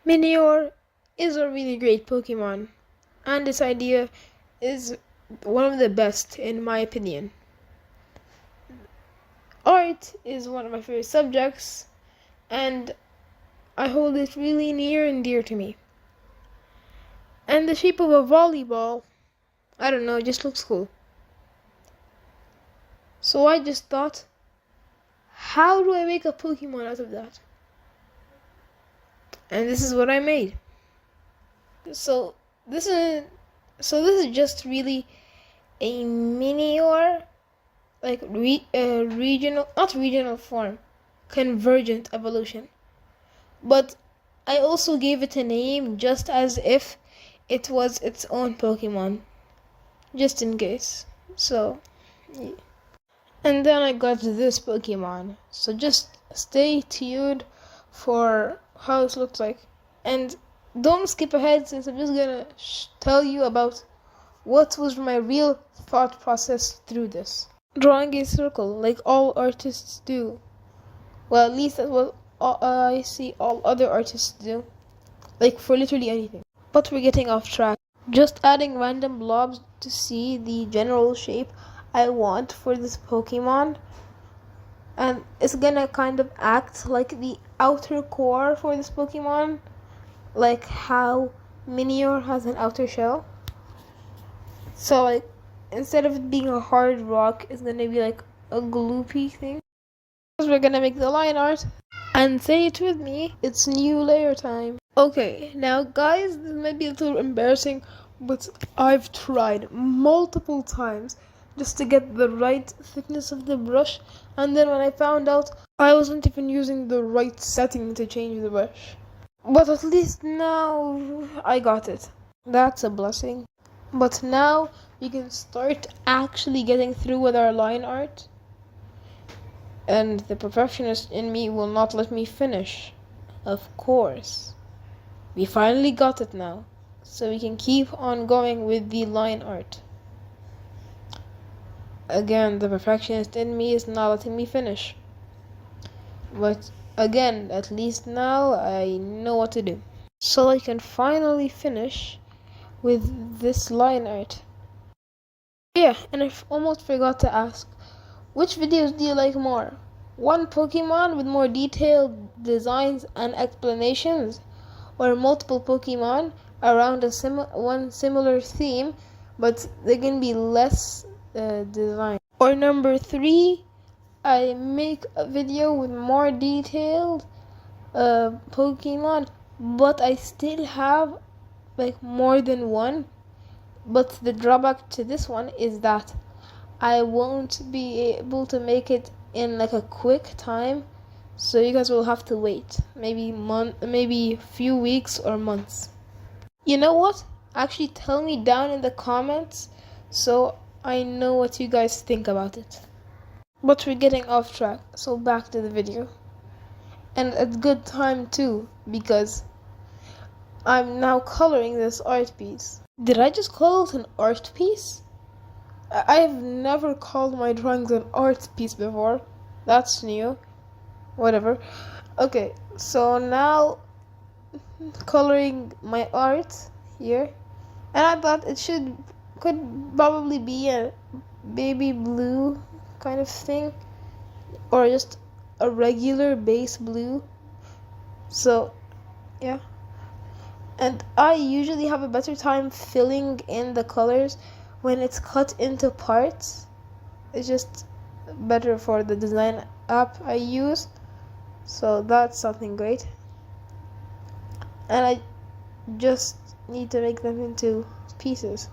Minior is a really great Pokemon, and its idea is one of the best in my opinion. Art is one of my favorite subjects, and I hold it really near and dear to me. And the shape of a volleyball, I don't know, just looks cool. So I just thought, how do I make a Pokemon out of that? And this is what I made. So this is just really a Minior, like regional, not regional form, convergent evolution. But I also gave it a name just as if it was its own Pokemon, just in case. So, yeah. And then I got this Pokemon. So just stay tuned for how it looks like. And don't skip ahead, since I'm just gonna tell you about what was my real thought process through this. Drawing a circle, like all artists do. Well, at least that's what I see all other artists do. Like for literally anything. But we're getting off track. Just adding random blobs to see the general shape I want for this Pokemon. And it's gonna kind of act like the outer core for this Pokemon. Like how Minior has an outer shell. So like, instead of it being a hard rock, it's gonna be like a gloopy thing. We're gonna make the line art. And say it with me, it's new layer time. Okay, now guys, this might be a little embarrassing, but I've tried multiple times just to get the right thickness of the brush, and then when I found out, I wasn't even using the right setting to change the brush. But at least now I got it. That's a blessing. But now we can start actually getting through with our line art. And the perfectionist in me will not let me finish. Of course. We finally got it now, so we can keep on going with the line art. Again, the perfectionist in me is not letting me finish. But again, at least now I know what to do. So I can finally finish with this line art. Yeah, and I almost forgot to ask, which videos do you like more? One Pokemon with more detailed designs and explanations? Or multiple Pokemon around one similar theme, but they can be less design? Or number 3, I make a video with more detailed Pokemon, but I still have like more than one. But the drawback to this one is that I won't be able to make it in like a quick time, so you guys will have to wait maybe a few weeks or months. You know what? Actually, tell me down in the comments so I know what you guys think about it. But we're getting off track, so back to the video. And a good time too, because I'm now coloring this art piece. Did I just call it an art piece? I've never called my drawings an art piece before. That's new. Whatever. Okay, so now coloring my art here. And I thought it could probably be a baby blue kind of thing, or just a regular base blue. So yeah. And I usually have a better time filling in the colors when it's cut into parts. It's just better for the design app I use. So that's something great. And I just need to make them into pieces.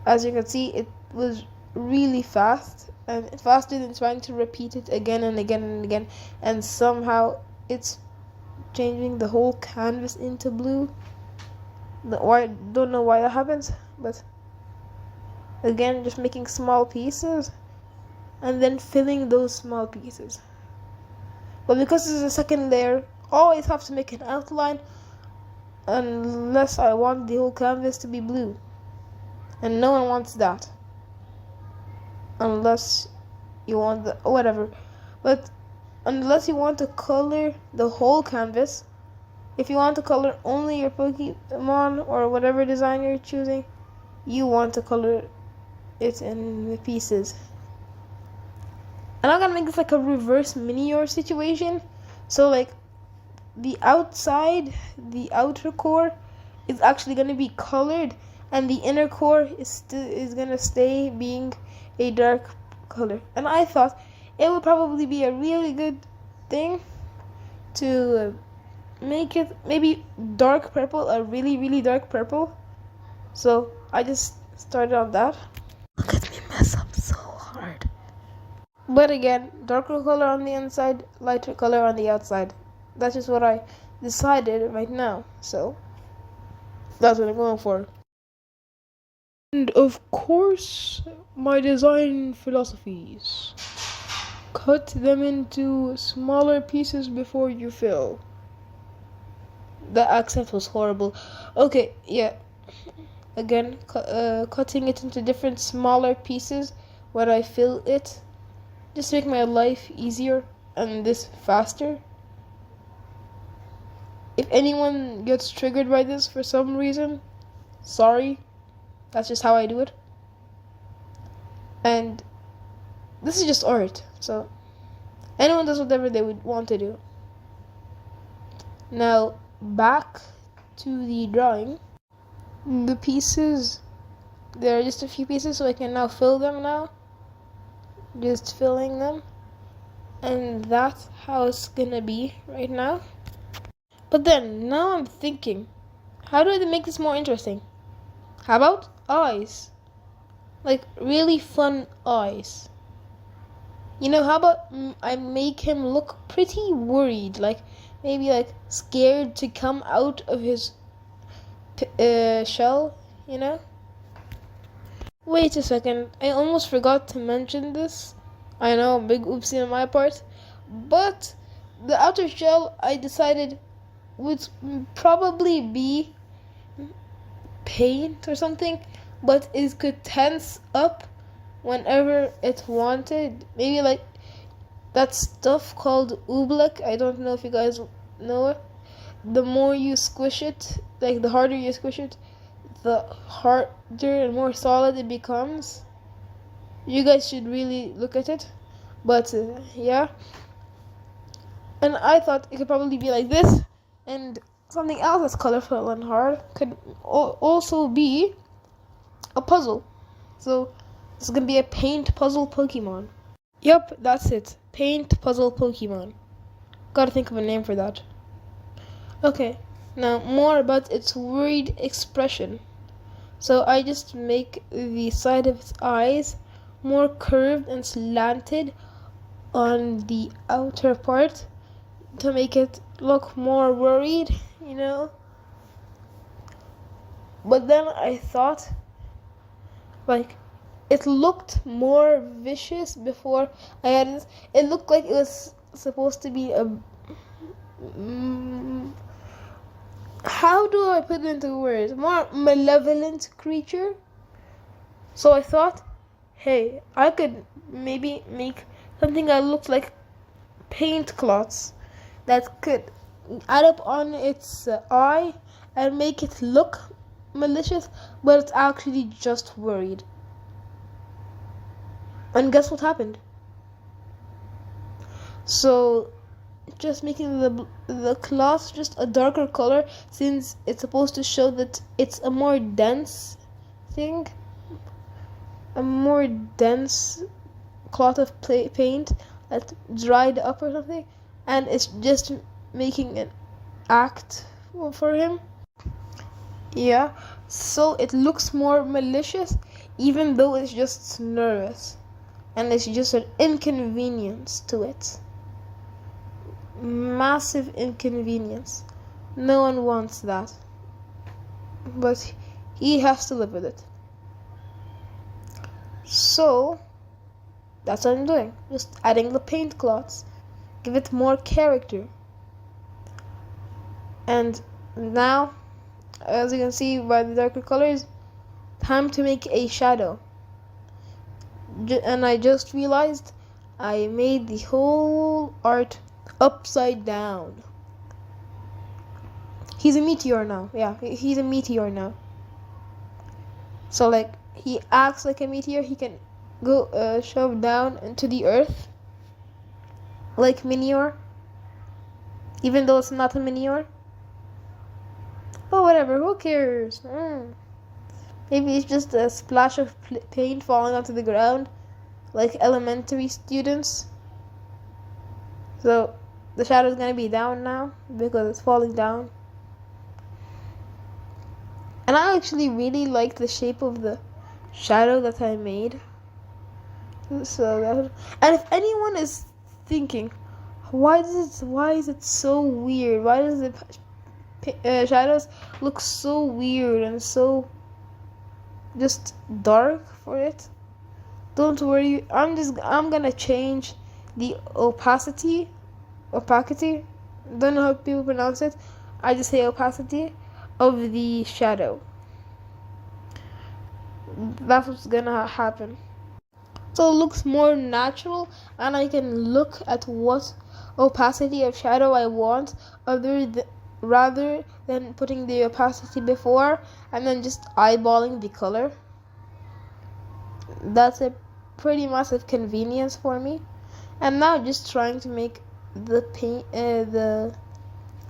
As you can see, it was really fast, and faster than trying to repeat it again and again and again, and somehow it's changing the whole canvas into blue. Don't know why that happens, but again, just making small pieces and then filling those small pieces. But because this is a second layer, always have to make an outline unless I want the whole canvas to be blue, and no one wants that unless you want whatever. But unless you want to color the whole canvas, if you want to color only your Pokemon or whatever design you're choosing, you want to color it in the pieces. And I'm gonna make this like a reverse Minior situation. So like the outside, the outer core is actually gonna be colored, and the inner core is gonna stay being a dark color. And I thought it would probably be a really good thing to make it maybe dark purple, a really dark purple. So I just started on that. Look at me mess up so hard. But again, darker color on the inside, lighter color on the outside. That's just what I decided right now. So that's what I'm going for. And of course, my design philosophies. Cut them into smaller pieces before you fill. The accent was horrible. Okay, yeah. Again, cutting it into different smaller pieces when I fill it. Just make my life easier and this faster. If anyone gets triggered by this for some reason, sorry. That's just how I do it. And this is just art, so anyone does whatever they would want to do. Now, back to the drawing. The pieces, there are just a few pieces, so I can now fill them now. Just filling them. And that's how it's gonna be right now. But then, now I'm thinking, how do I make this more interesting? How about eyes? Like, really fun eyes. You know, how about I make him look pretty worried, like maybe like scared to come out of his shell, you know? Wait a second, I almost forgot to mention this. I know, big oopsie on my part. But the outer shell, I decided, would probably be paint or something, but it could tense up whenever it wanted. Maybe like that stuff called oobleck. I don't know if you guys know it. The more you squish it, like the harder you squish it, the harder and more solid it becomes. You guys should really look at it. But yeah. And I thought it could probably be like this. And something else that's colorful and hard could also be a puzzle. So it's gonna be a paint puzzle Pokemon. Yep, that's it. Paint puzzle Pokemon. Gotta think of a name for that. Okay, now more about its worried expression. So I just make the side of its eyes more curved and slanted on the outer part to make it look more worried, you know. But then I thought, like, it looked more vicious before I added this. It looked like it was supposed to be a how do I put it into words? More malevolent creature. So I thought, hey, I could maybe make something that looked like paint clots that could add up on its eye and make it look malicious, but it's actually just worried. And guess what happened? So just making the cloth just a darker color, since it's supposed to show that it's a more dense thing, a more dense cloth of paint that dried up or something, and it's just making an act for him. Yeah, so it looks more malicious, even though it's just nervous, and it's just an inconvenience to it. Massive inconvenience. No one wants that, but he has to live with it. So that's what I'm doing, just adding the paint cloths, give it more character. And now, as you can see by the darker colors, time to make a shadow. And I just realized I made the whole art upside down. He's a meteor now. Yeah, he's a meteor now. So like he acts like a meteor. He can go shove down into the earth like Minior, even though it's not a Minior. But whatever, who cares? Maybe it's just a splash of paint falling onto the ground, like elementary students. So the shadow's gonna be down now because it's falling down. And I actually really like the shape of the shadow that I made. So and if anyone is thinking, why is it so weird? Why does the shadows look so weird and so just dark for it? Don't worry, I'm gonna change the opacity. Don't know how people pronounce it. I just say opacity of the shadow. That's what's gonna happen. So it looks more natural, and I can look at what opacity of shadow I want, rather than putting the opacity before and then just eyeballing the color. That's a pretty massive convenience for me. And now just trying to make the paint, the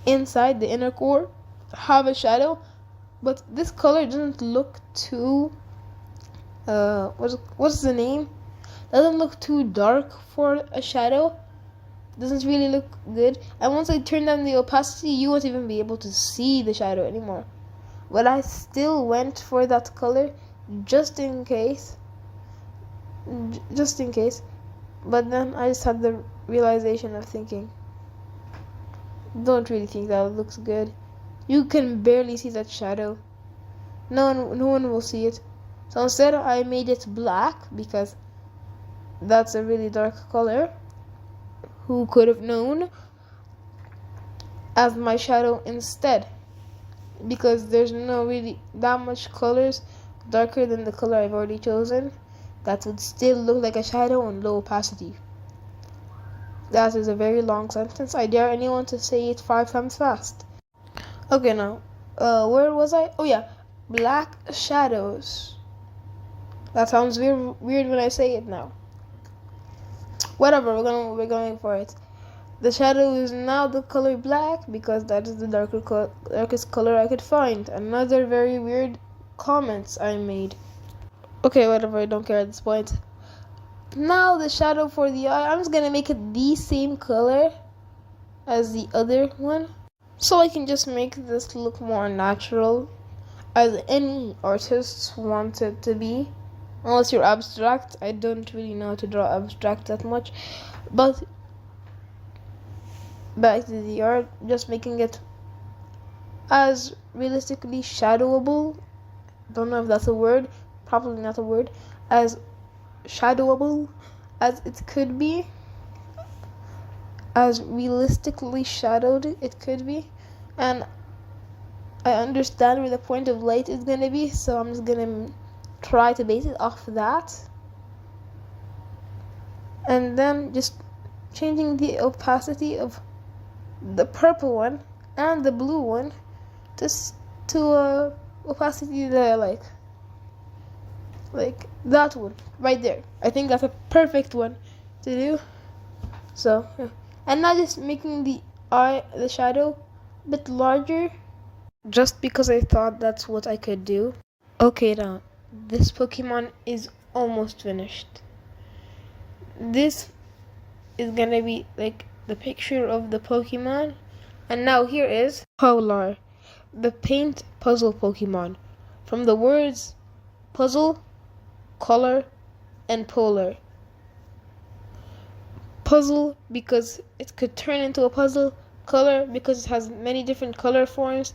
inside, the inner core, have a shadow, but this color doesn't look too what's the name? Doesn't look too dark for a shadow. Doesn't really look good. And once I turn down the opacity, you won't even be able to see the shadow anymore. But I still went for that color just in case. But then I just had the realization of thinking, don't really think that looks good. You can barely see that shadow. No one will see it. So instead I made it black because that's a really dark color. Who could have known? As my shadow instead. Because there's no really that much colors darker than the color I've already chosen that would still look like a shadow on low opacity. That is a very long sentence. I dare anyone to say it 5 times fast. Okay, now, where was I? Oh yeah, black shadows. That sounds weird when I say it now. Whatever, we're going for it. The shadow is now the color black because that is the darkest color I could find. Another very weird comments I made. Okay, whatever, I don't care at this point. Now the shadow for the eye, I'm just gonna make it the same color as the other one, so I can just make this look more natural, as any artists want it to be. Unless you're abstract. I don't really know how to draw abstract that much. But back to the art, just making it as realistically shadowable. Don't know if that's a word. Probably not a word. As shadowable as it could be. As realistically shadowed it could be. And I understand where the point of light is going to be, so I'm just going to try to base it off that. And then just changing the opacity of the purple one and the blue one to a opacity that I like. Like that one right there. I think that's a perfect one to do. So, yeah. And now just making the shadow a bit larger, just because I thought that's what I could do. Okay, now this Pokemon is almost finished. This is gonna be like the picture of the Pokemon. And now here is Polar, the paint puzzle Pokemon. From the words puzzle, color, and polar. Puzzle because it could turn into a puzzle, color because it has many different color forms,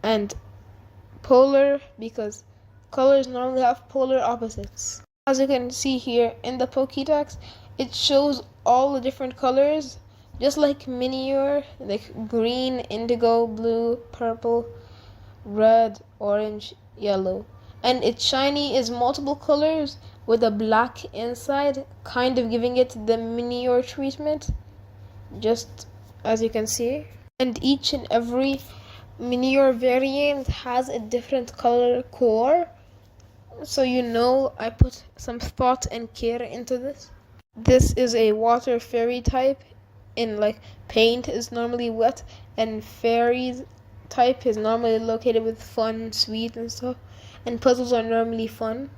and polar because colors normally have polar opposites. As you can see here in the Pokédex, it shows all the different colors, just like Minior, like green, indigo, blue, purple, red, orange, yellow. And its shiny is multiple colors with a black inside, kind of giving it the Minior treatment, just as you can see. And each and every Minior variant has a different color core, so I put some thought and care into this. This is a water fairy type, in like paint is normally wet, and fairies type is normally located with fun, sweet, and stuff, and puzzles are normally fun.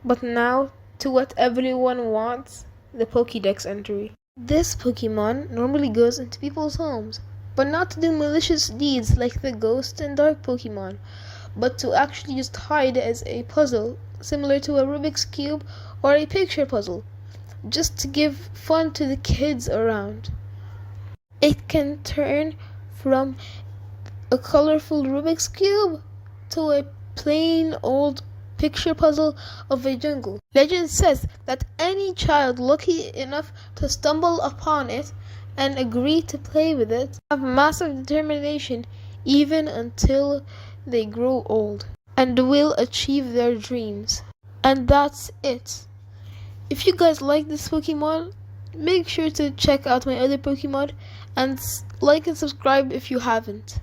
But now to what everyone wants, the Pokédex entry. This Pokemon normally goes into people's homes, but not to do malicious deeds like the ghost and dark Pokemon, but to actually just hide as a puzzle, similar to a Rubik's Cube or a picture puzzle, just to give fun to the kids around. It can turn from a colorful Rubik's Cube to a plain old picture puzzle of a jungle. Legend says that any child lucky enough to stumble upon it and agree to play with it have massive determination even until they grow old and will achieve their dreams. And that's it. If you guys like this Pokemon, make sure to check out my other Pokemon and like and subscribe if you haven't.